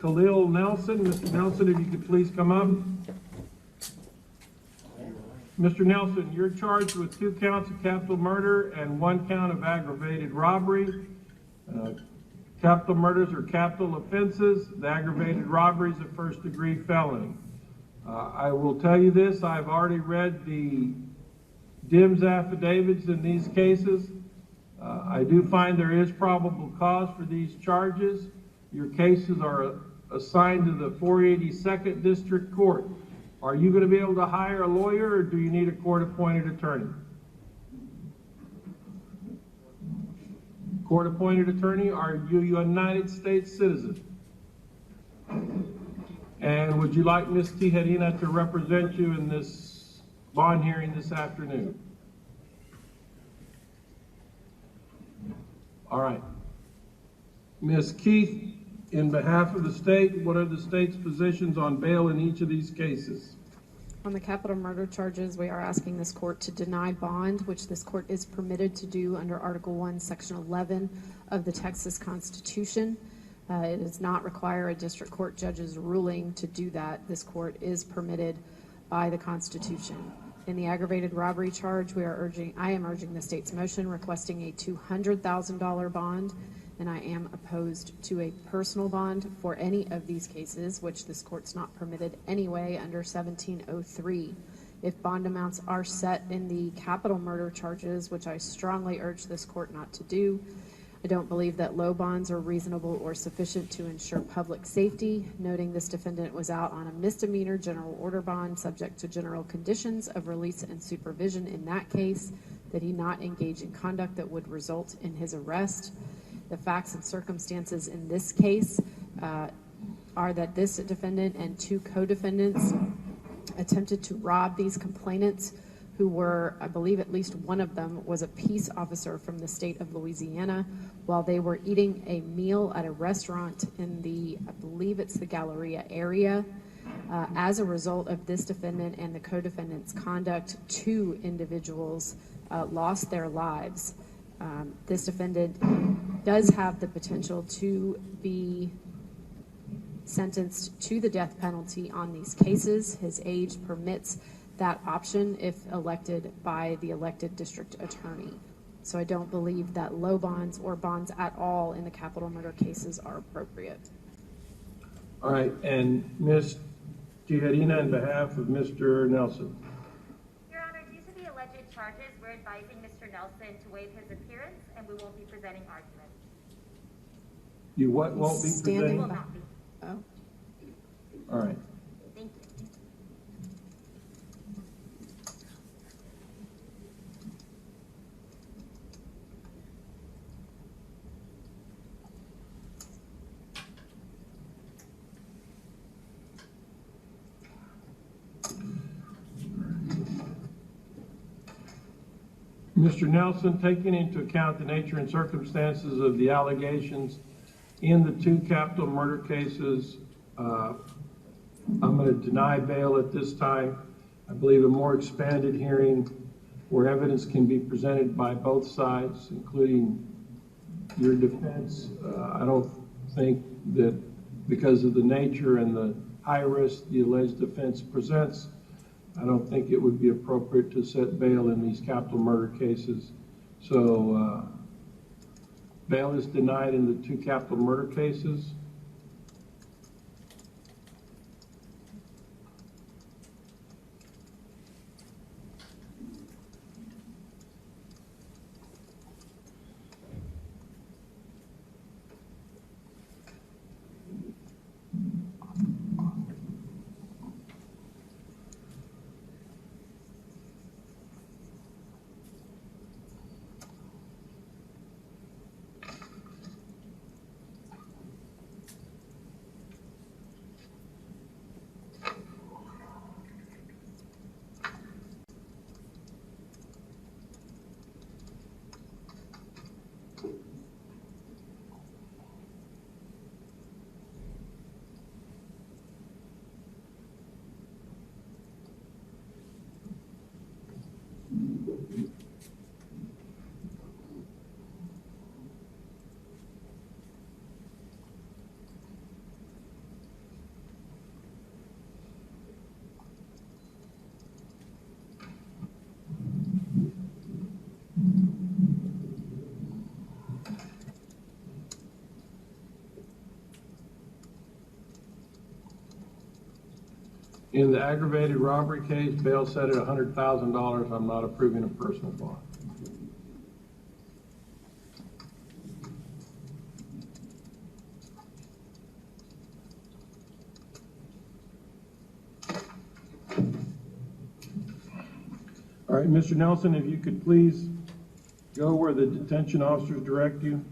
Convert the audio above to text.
Khalil Nelson. Mr. Nelson, if you could please come up. Mr. Nelson, you're charged with 2 counts of capital murder and 1 count of aggravated robbery. Capital murders are capital offenses. The aggravated robbery is a first-degree felony. I will tell you this, I've already read the DIMS affidavits in these cases. I do find there is probable cause for these charges. Your cases are assigned to the 482nd District Court. Are you going to be able to hire a lawyer, or do you need a court-appointed attorney? Court-appointed attorney, are you a United States citizen? And would you like Ms. Tijerina to represent you in this bond hearing this afternoon? All right. Ms. Keith, in behalf of the state, what are the state's positions on bail in each of these cases? On the capital murder charges, we are asking this court to deny bond, which this court is permitted to do under Article 1, Section 11 of the Texas Constitution. It does not require a district court judge's ruling to do that. This court is permitted by the Constitution. In the aggravated robbery charge, I am urging the state's motion requesting a $200,000 bond, and I am opposed to a personal bond for any of these cases, which this court's not permitted anyway under 1703. If bond amounts are set in the capital murder charges, which I strongly urge this court not to do, I don't believe that low bonds are reasonable or sufficient to ensure public safety, noting this defendant was out on a misdemeanor general order bond subject to general conditions of release and supervision in that case, that he not engage in conduct that would result in his arrest. The facts and circumstances in this case are that this defendant and 2 co-defendants attempted to rob these complainants, who were, I believe at least one of them was a peace officer from the state of Louisiana, while they were eating a meal at a restaurant in the, I believe it's the Galleria area. As a result of this defendant and the co-defendant's conduct, 2 individuals lost their lives. This defendant does have the potential to be sentenced to the death penalty on these cases. His age permits that option if elected by the elected district attorney. So I don't believe that low bonds or bonds at all in the capital murder cases are appropriate. All right, and Ms. Tijerina, on behalf of Mr. Nelson. Your Honor, due to the alleged charges, we're advising Mr. Nelson to waive his appearance, and we won't be presenting arguments. You what won't be presenting? Will not be. Oh. All right. Thank you. Mr. Nelson, taking into account the nature and circumstances of the allegations in the 2 capital murder cases, I'm going to deny bail at this time. I believe a more expanded hearing where evidence can be presented by both sides, including your defense. I don't think that because of the nature and the high risk the alleged offense presents, I don't think it would be appropriate to set bail in these capital murder cases. So bail is denied in the 2 capital murder cases. In the aggravated robbery case, bail set at $100,000. I'm not approving a personal bond. All right, Mr. Nelson, if you could please go where the detention officers direct you.